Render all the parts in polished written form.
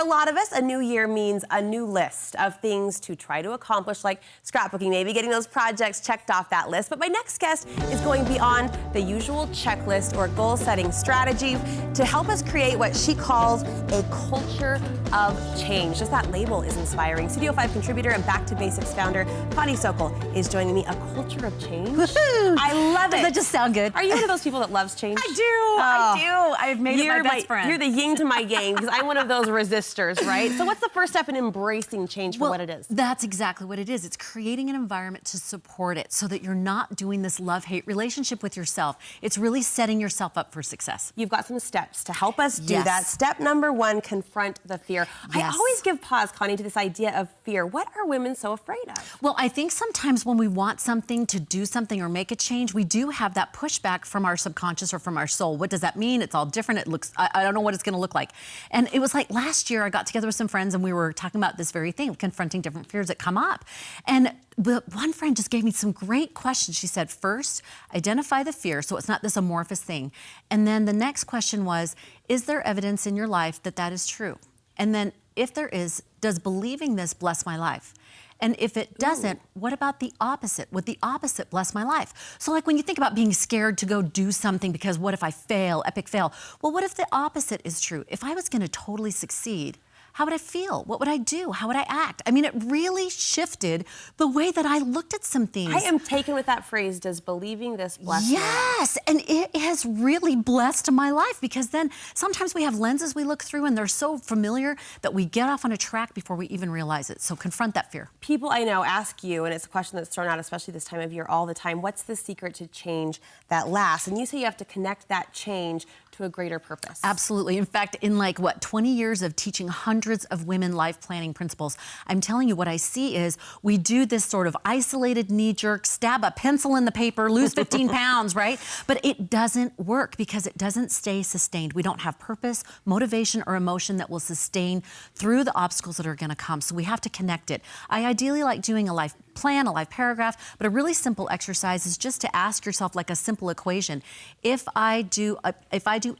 lot of us, a new year means a new list of things to try to accomplish, like scrapbooking, maybe getting those projects checked off that list. But my next guest is going beyond the usual checklist or goal-setting strategy to help us create what she calls a culture of change. Just that label is inspiring. Studio 5 contributor and Back to Basics founder Connie Sokol is joining me. A culture of change? I love it. Does that just sound good? Are you one of those people that loves change? I do. I do. I've made it my best friend. You're the yin to my yang because I'm one of those resistors, right? So what's the first step in embracing change for what it is? That's exactly what it is. It's creating an environment to support it so that you're not doing this love-hate relationship with yourself. It's really setting yourself up for success. You've got some steps to help us do that. Step number 1, confront the fear. I always give pause, Connie, to this idea of fear. What are women so afraid of? Well, I think sometimes when we want something to do something or make a change, we do have that pushback from our subconscious or from our soul. What does that mean? It's all different. It looks, I don't know what it's going to look like. And it was like last year I got together with some friends and we were talking about this very thing, confronting different fears that come up. And one friend just gave me some great questions. She said, first, identify the fear so it's not this amorphous thing. And then the next question was, is there evidence in your life that that is true? And then if there is, does believing this bless my life? And if it doesn't, what about the opposite? Would the opposite bless my life? So like when you think about being scared to go do something because what if I fail, epic fail? Well, what if the opposite is true? If I was gonna totally succeed, how would I feel? What would I do? How would I act? I mean, it really shifted the way that I looked at some things. I am taken with that phrase, does believing this bless my life? Yes, and it has really blessed my life because then sometimes we have lenses we look through and they're so familiar that we get off on a track before we even realize it. So confront that fear. People I know ask you, and it's a question that's thrown out, especially this time of year all the time, what's the secret to change that lasts? And you say you have to connect that change to a greater purpose. Absolutely. In fact, in 20 years of teaching hundreds of women life planning principles, I'm telling you what I see is we do this sort of isolated knee-jerk, stab a pencil in the paper, lose 15 pounds, right? But it doesn't work because it doesn't stay sustained. We don't have purpose, motivation, or emotion that will sustain through the obstacles that are going to come. So we have to connect it. I ideally like doing a life plan, a life paragraph, but a really simple exercise is just to ask yourself like a simple equation. If I do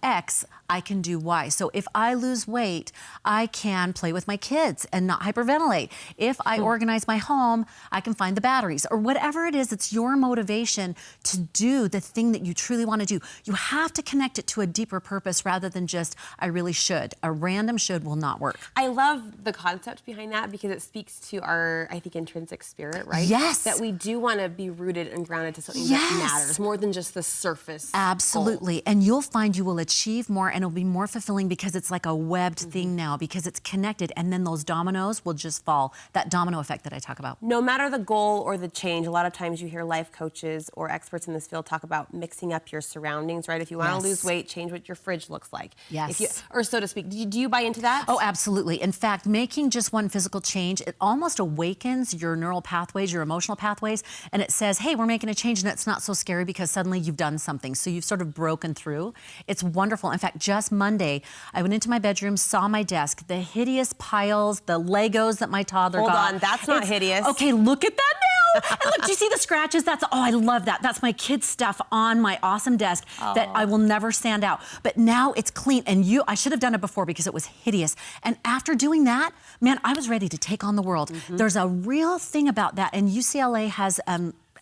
X, I can do Y. So if I lose weight, I can play with my kids and not hyperventilate. If I organize my home, I can find the batteries or whatever it is, it's your motivation to do the thing that you truly want to do. You have to connect it to a deeper purpose rather than just, I really should. A random should will not work. I love the concept behind that because it speaks to our, I think, intrinsic spirit, right? Yes. That we do want to be rooted and grounded to something that matters more than just the surface. Absolutely. goal. And you'll find you will achieve more and it'll be more fulfilling because it's like a webbed thing now because it's connected and then those dominoes will just fall. That domino effect that I talk about. No matter the goal or the change, a lot of times you hear life coaches or experts in this field talk about mixing up your surroundings, right? If you want to lose weight, change what your fridge looks like. Yes. Or so to speak. Do you buy into that? Oh, absolutely. In fact, making just one physical change, it almost awakens your neural pathways, your emotional pathways, and it says, hey, we're making a change and it's not so scary because suddenly you've done something. So you've sort of broken through. It's wonderful. In fact, just Monday, I went into my bedroom, saw my desk, the hideous piles, the Legos that my toddler got. Hold on, that's not hideous. Okay, look at that now. And look, do you see the scratches? I love that. That's my kids' stuff on my awesome desk that I will never sand out. But now it's clean. And I should have done it before because it was hideous. And after doing that, man, I was ready to take on the world. There's a real thing about that. And UCLA has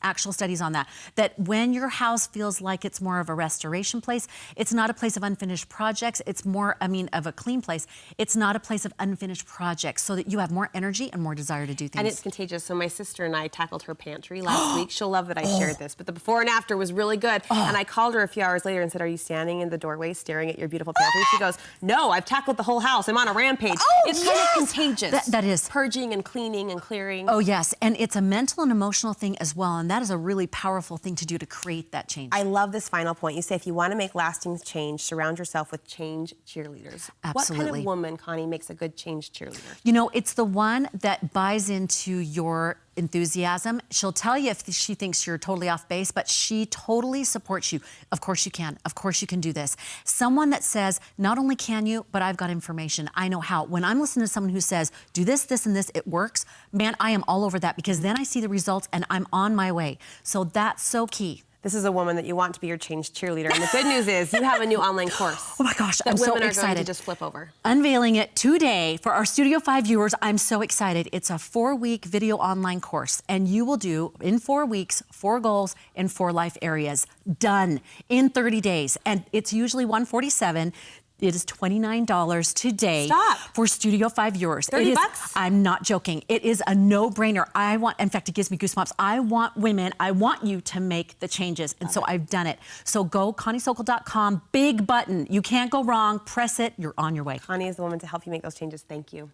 actual studies on that when your house feels like it's more of a restoration place, it's not a place of unfinished projects, it's more, of a clean place, it's not a place of unfinished projects, so that you have more energy and more desire to do things. And it's contagious. So my sister and I tackled her pantry last week. She'll love that I shared this, but the before and after was really good. And I called her a few hours later and said, are you standing in the doorway staring at your beautiful pantry? She goes, no, I've tackled the whole house. I'm on a rampage. It's kind of contagious. That is. Purging and cleaning and clearing. Oh, yes. And it's a mental and emotional thing as well. And that is a really powerful thing to do to create that change. I love this final point. You say if you want to make lasting change, surround yourself with change cheerleaders. Absolutely. What kind of woman, Connie, makes a good change cheerleader? You know, it's the one that buys into your enthusiasm. She'll tell you if she thinks you're totally off base, but she totally supports you. Of course you can. Of course you can do this. Someone that says, not only can you, but I've got information. I know how. When I'm listening to someone who says, do this, this, and this, it works, man, I am all over that because then I see the results and I'm on my way. So that's so key. This is a woman that you want to be your change cheerleader. And the good news is you have a new online course. Oh my gosh, that I'm so women are excited. going to just flip over. Unveiling it today for our Studio 5 viewers. I'm so excited. It's a 4-week video online course, and you will do, in 4 weeks, 4 goals in 4 life areas. Done in 30 days. And it's usually $147. It is $29 today. Stop. For Studio 5 viewers. $30? I'm not joking. It is a no-brainer. In fact, it gives me goosebumps. I want you to make the changes. And so I've done it. So go ConnieSokol.com, big button. You can't go wrong. Press it. You're on your way. Connie is the woman to help you make those changes. Thank you.